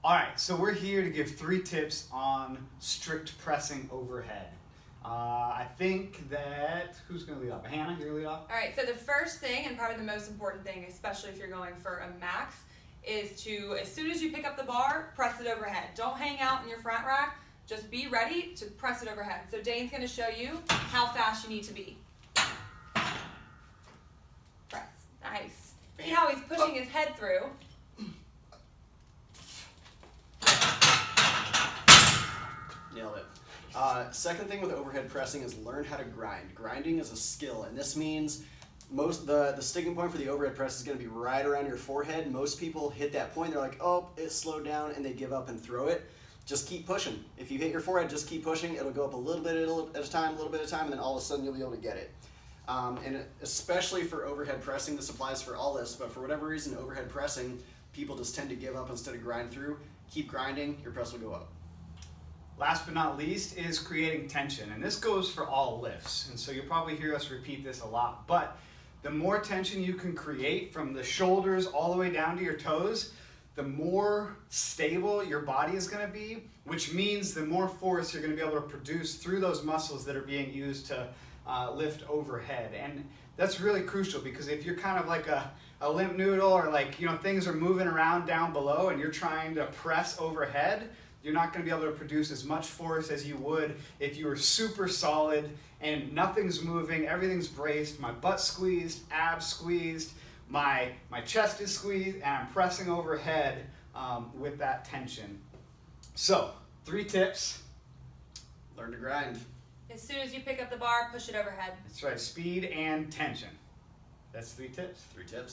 All right, so we're here to give 3 tips on strict pressing overhead. I think that, who's going to lead off? Hannah, you're going to lead off? All right, so the first thing, and probably the most important thing, especially if you're going for a max, is to, as soon as you pick up the bar, press it overhead. Don't hang out in your front rack. Just be ready to press it overhead. So Dane's going to show you how fast you need to be. Press. Nice. See how he's pushing his head through? Nailed it. Second thing with overhead pressing is learn how to grind. Grinding is a skill, and this means the sticking point for the overhead press is going to be right around your forehead. Most people hit that point, they're like, oh, it slowed down, and they give up and throw it. Just keep pushing. If you hit your forehead, just keep pushing. It'll go up a little bit at a time, and then all of a sudden you'll be able to get it. And especially for overhead pressing, this applies for all this, but for whatever reason, overhead pressing, people just tend to give up instead of grind through. Keep grinding, your press will go up. Last but not least is creating tension, and this goes for all lifts, and so you'll probably hear us repeat this a lot, but the more tension you can create from the shoulders all the way down to your toes, the more stable your body is going to be, which means the more force you're going to be able to produce through those muscles that are being used to lift overhead. And that's really crucial, because if you're kind of like a limp noodle, or like, you know, things are moving around down below and you're trying to press overhead, you're not going to be able to produce as much force as you would if you were super solid and nothing's moving, everything's braced, my butt's squeezed, abs squeezed, my chest is squeezed, and I'm pressing overhead with that tension. So, 3 tips. Learn to grind. As soon as you pick up the bar, push it overhead. That's right, speed and tension. That's 3 tips. 3 tips.